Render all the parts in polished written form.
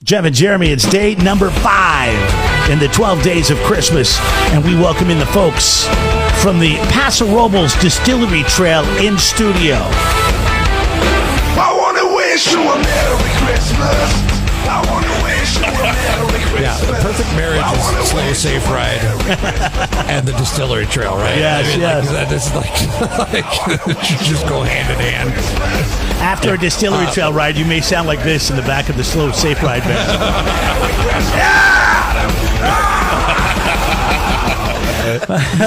Jeff and Jeremy, it's day number 5 in the 12 days of Christmas, and we welcome in the folks from the Paso Robles Distillery Trail in studio. I want to wish you a Merry Christmas. I want to wish you a Merry Christmas. Yeah, the perfect marriage is SLO Safe Ride and the Distillery Trail, right? Yes, yes. Just go hand in hand. After a Distillery Trail ride, you may sound like this in the back of the SLO Safe Ride van.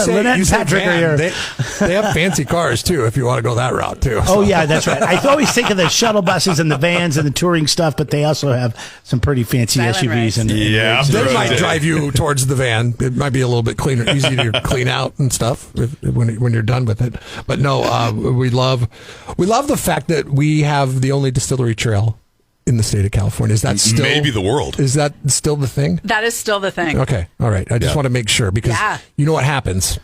Lynette and Patrick are here. They have fancy cars, too, if you want to go that route, too. Oh, yeah, that's right. I always think of the shuttle buses and the vans and the touring stuff, but they also have some pretty fancy SUVs. And They might drive you towards the van. It might be a little bit cleaner, easier to clean out and stuff when you're done with it. But no, we love the fact that we have the only distillery trail in the state of California. Is that still maybe the world? Is that still the thing? That is still the thing. Okay, all right. I just want to make sure because you know what happens.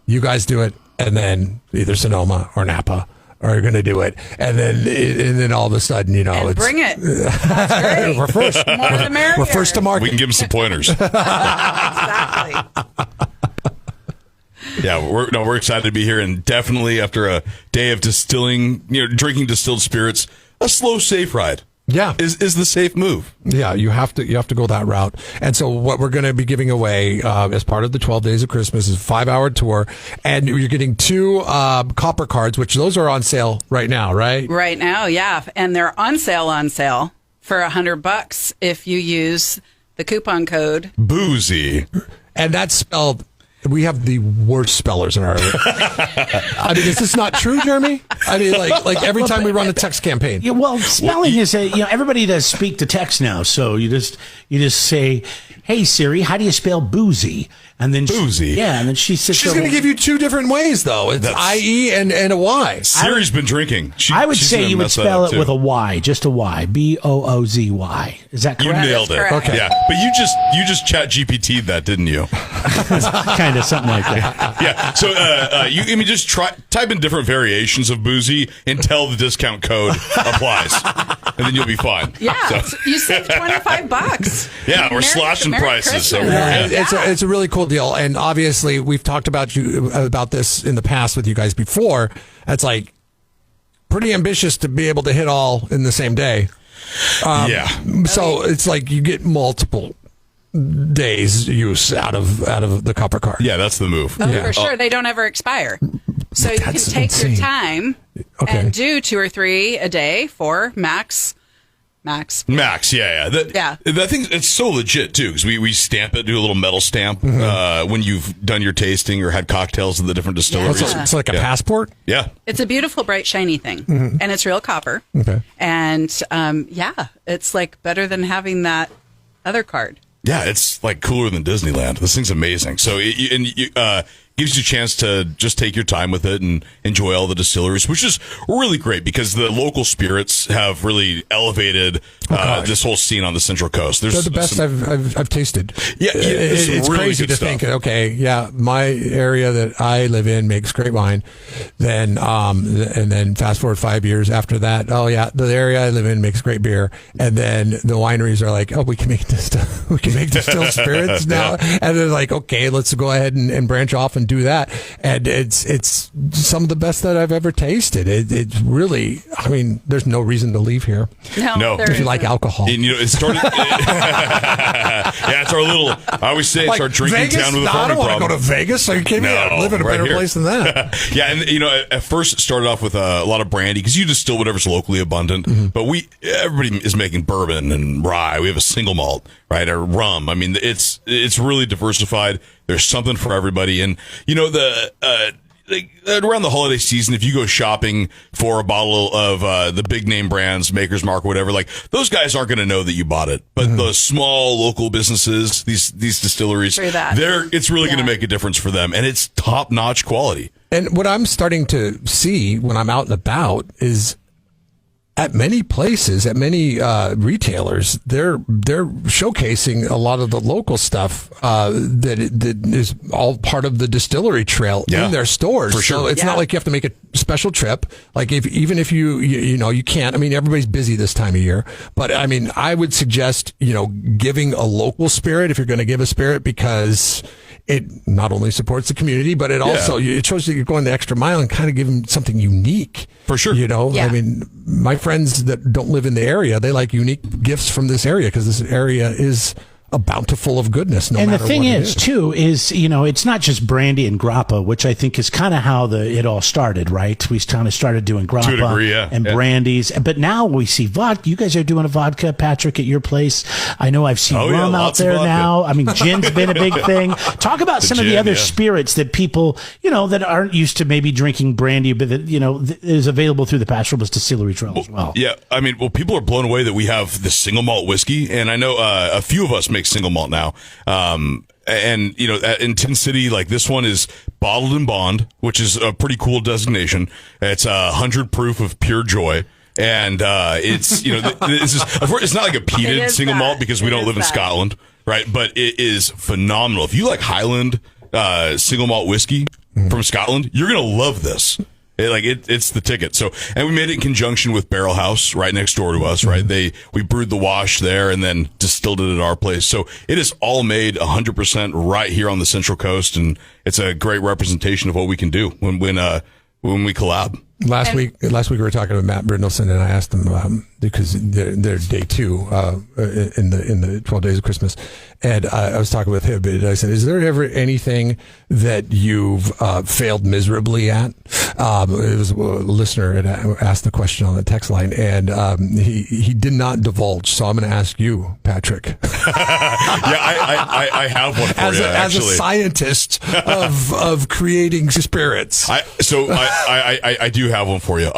You guys do it, and then either Sonoma or Napa are going to do it, and then all of a sudden, you know, And it's bring it. That's great. we're first. More the merrier. We're first to market. We can give them some pointers. Exactly. Yeah, we're excited to be here, and definitely after a day of distilling, drinking distilled spirits, a SLO Safe Ride. Yeah, is the safe move. Yeah, you have to go that route. And so what we're going to be giving away as part of the 12 Days of Christmas is a 5-hour tour, and you're getting 2 copper cards, which those are on sale right now, right? Right now, yeah, and they're on sale for $100 if you use the coupon code Boozy, and that's spelled. We have the worst spellers in our area. I mean, is this not true, Jeremy? I mean, like every time we run a text campaign. Yeah, well, spelling is everybody does speak to text now, so you just say, "Hey Siri, how do you spell boozy?" And then boozy. And then she sits. She's going to give you 2 different ways, though. It's IE and a Y. Siri's been drinking. I would say you would spell it with a Y, just a Y, Boozy. Is that correct? You nailed it. Correct. Okay. Yeah, but you just chat GPT'd that, didn't you? Kind of something like that. Yeah. So you just type in different variations of boozy until the discount code applies, and then you'll be fine. Yeah, so you save $25. Yeah, we're slashing prices. So it's a really cool deal, and obviously we've talked about this in the past with you guys before. It's like pretty ambitious to be able to hit all in the same day. So it's like you get multiple days use out of the copper card. Yeah, that's the move. Oh, for sure. They don't ever expire. So you can take your time and do 2 or 3 a day for max. Yeah. I think it's so legit too because we stamp it, do a little metal stamp when you've done your tasting or had cocktails in the different distilleries. Yeah. It's like a passport. Yeah, it's a beautiful, bright, shiny thing, and it's real copper. Okay, and it's like better than having that other card. Yeah, it's like cooler than Disneyland. This thing's amazing. So it gives you a chance to just take your time with it and enjoy all the distilleries, which is really great because the local spirits have really elevated this whole scene on the Central Coast. They're the best I've tasted. Yeah, it's really crazy to stuff. think. My area that I live in makes great wine. Then and then fast forward 5 years after that. The area I live in makes great beer. And then the wineries are like, we can make distilled spirits now. Yeah. And they're like, okay, let's go ahead and branch off and do that. And it's some of the best that I've ever tasted. It's really, I mean, there's no reason to leave here. No. If you like alcohol. And, it started. It's our little. I always say it's our drinking Vegas? town with a I farming don't want to problem. go to Vegas. Are you kidding me? I live in a better place than that. Yeah, and at first it started off with a lot of brandy because you distill whatever's locally abundant. But everybody is making bourbon and rye. We have a single malt, right, or rum. I mean, it's really diversified. There's something for everybody, and around the holiday season, if you go shopping for a bottle of the big name brands, Maker's Mark, whatever, like those guys aren't going to know that you bought it. But the small local businesses, these distilleries, it's really going to make a difference for them, and it's top notch quality. And what I'm starting to see when I'm out and about is at many places, at many retailers, they're showcasing a lot of the local stuff that is all part of the distillery trail in their stores. For sure. So it's not like you have to make a special trip. Like even if you can't. I mean, everybody's busy this time of year, but I mean, I would suggest giving a local spirit if you're going to give a spirit, because it not only supports the community, but it also it shows that you're going the extra mile and kind of give them something unique. For sure. I mean, my friends that don't live in the area, they like unique gifts from this area because this area is a bountiful of goodness. And the thing is, too, is, it's not just brandy and grappa, which I think is kind of how it all started, right? We kind of started doing grappa to a degree, and brandies. But now we see vodka. You guys are doing a vodka, Patrick, at your place. I know I've seen rum out there now. I mean, gin's been a big thing. Talk about some of the other spirits that people, that aren't used to maybe drinking brandy, but that, is available through the Pastoralist Distillery Trail as well. Yeah. I mean, people are blown away that we have this single malt whiskey. And I know a few of us make single malt now. And in Tin City, like, this one is bottled in bond, which is a pretty cool designation. It's 100 proof of pure joy. And it's it's not like a peated single malt because we don't live in Scotland, right? But it is phenomenal. If you like Highland single malt whiskey from Scotland, you're gonna love this. It's the ticket. So, and we made it in conjunction with Barrel House right next door to us, right? We brewed the wash there and then distilled it at our place. So it is all made 100% right here on the Central Coast, and it's a great representation of what we can do when we collab. Last week we were talking to Matt Brindleson, and I asked him because they're day 2 in the 12 days of Christmas, and I was talking with him, and I said, "Is there ever anything that you've failed miserably at?" It was a listener had asked the question on the text line, and he did not divulge. So I'm going to ask you, Patrick. I have one for you. As a scientist of creating spirits, I do have one for you.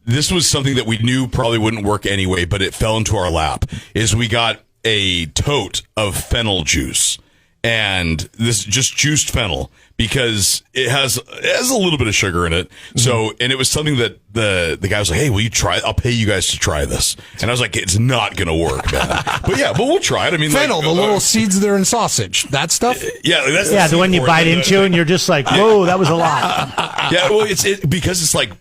This was something that we knew probably wouldn't work anyway, but it fell into our lap. Is we got a tote of fennel juice, and this just juiced fennel because it has a little bit of sugar in it. So, and it was something that the guy was like, "Hey, will you try? I'll pay you guys to try this." And I was like, "It's not going to work, man." But we'll try it. I mean, fennel, the little seeds that are in sausage, that stuff. The one you bite into, and you're just like, "Whoa, that was a lot." Well, because it's like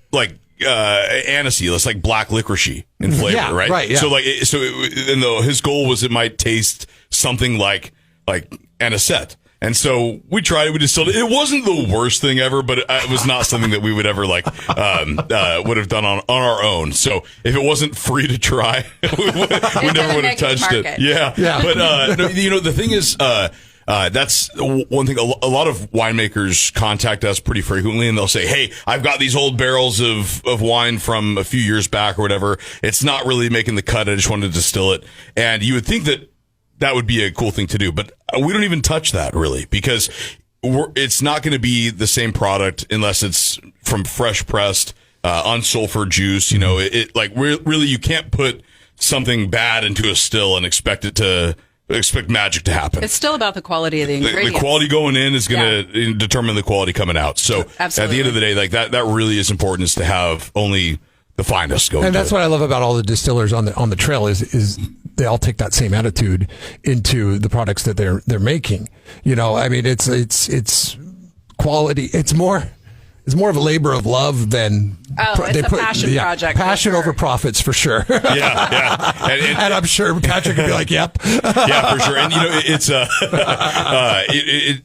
aniseed. It's like black licorice in flavor, right? Right. Yeah. So his goal was it might taste something like anisette. And so we tried it. We distilled it. It wasn't the worst thing ever, but it was not something that we would ever would have done on our own. So if it wasn't free to try, we never would have touched it. Yeah. But the thing is, that's one thing. A lot of winemakers contact us pretty frequently, and they'll say, "Hey, I've got these old barrels of wine from a few years back or whatever. It's not really making the cut. I just wanted to distill it." And you would think that would be a cool thing to do, but we don't even touch that really because it's not going to be the same product unless it's from fresh pressed, unsulfured juice. Really you can't put something bad into a still and expect magic to happen. It's still about the quality of the ingredients. The quality going in is going to determine the quality coming out. So at the end of the day, that really is important, is to have only the finest going. And that's what I love about all the distillers on the trail is they all take that same attitude into the products that they're making. I mean, it's quality. It's more of a labor of love than it's a passion project. Passion over profits, for sure. Yeah. And I'm sure Patrick would be like, "Yep." Yeah, for sure. And it's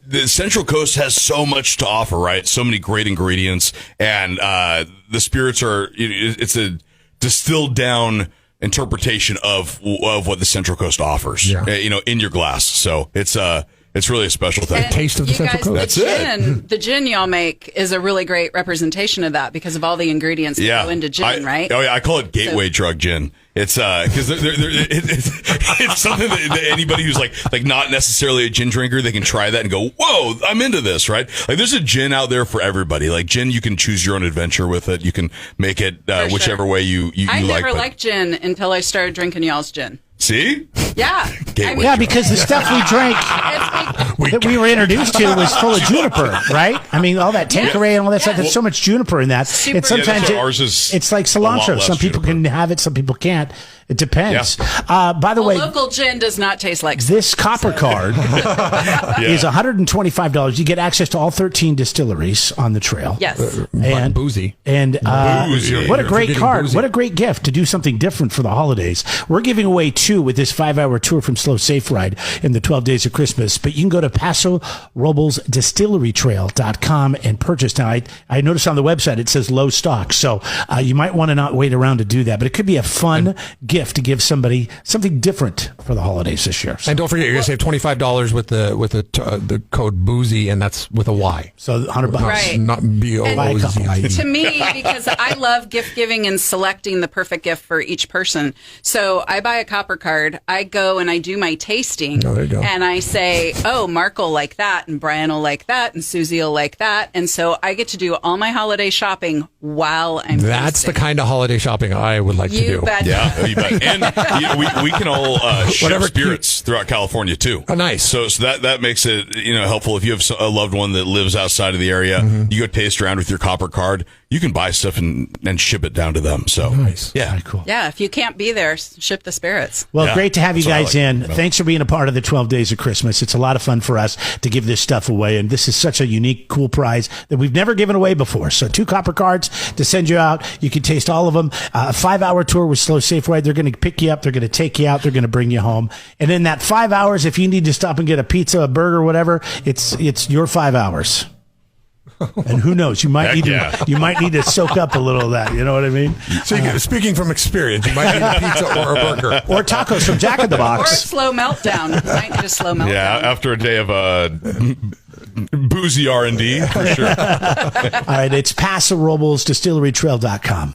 the Central Coast has so much to offer, right? So many great ingredients, and the spirits it's a distilled down interpretation of what the Central Coast offers. Yeah. In your glass. So it's really a special thing. The taste of the Central Coast. That's it. The gin y'all make is a really great representation of that because of all the ingredients that go into gin, right? Oh yeah, I call it gateway drug gin. It's because it's something that anybody who's like not necessarily a gin drinker, they can try that and go, "Whoa, I'm into this!" Right? Like, there's a gin out there for everybody. Like, gin, you can choose your own adventure with it. You can make it whichever way you I like. never liked gin until I started drinking y'all's gin. See? Yeah. gateway. Yeah, because the stuff we drank that we were introduced to was full of juniper, right? I mean, all that Tanqueray and all that stuff. There's so much juniper in that. And sometimes it's like cilantro. Some people can have it, some people can't. It depends. Yeah. By the way, local gin does not taste like this copper card is $125. You get access to all 13 distilleries on the trail. Yes. And boozy. And Boozy. what a great card. Boozy. What a great gift to do something different for the holidays. We're giving away 2 with this 5-hour tour from SLO Safe Ride in the 12 days of Christmas. But you can go to Paso Robles distillerytrail.com and purchase. Now, I noticed on the website it says low stock. So you might want to not wait around to do that. But it could be a fun gift to give somebody something different for the holidays this year. So. And don't forget, you're going to save $25 with the code boozy, and that's with a Y. So $100. Right. Not BOOZIE. To me, because I love gift giving and selecting the perfect gift for each person. So I buy a copper card, I go and I do my tasting, Oh, there you go. and I say, oh, Mark will like that, and Brian will like that, and Susie will like that. And so I get to do all my holiday shopping while I'm That's tasting. the kind of holiday shopping I would like to You do. bet. Yeah, you bet. And we can all ship Whatever spirits throughout California too. Oh, nice. So that makes it helpful if you have a loved one that lives outside of the area. Mm-hmm. You go taste around with your copper card. You can buy stuff and ship it down to them. So Nice. yeah, Very cool. Yeah, if you can't be there, ship the spirits. Well, Yeah, great to have you that's what I guys like. in. Yeah. Thanks for being a part of the 12 days of Christmas. It's a lot of fun for us to give this stuff away. And this is such a unique, cool prize that we've never given away before. So 2 copper cards to send you out. You can taste all of them. A 5-hour tour with SLO Safe Ride. They're going to pick you up. They're going to take you out. They're going to bring you home. And in that 5 hours, if you need to stop and get a pizza, a burger, whatever, it's your 5 hours. And who knows? You might need to soak up a little of that. You know what I mean? So speaking from experience, you might need a pizza or a burger. Or tacos from Jack in the Or a Box. slow meltdown. You might need a slow meltdown. yeah. After a day of boozy R&D, for sure. All right. It's Paso Robles distillerytrail.com.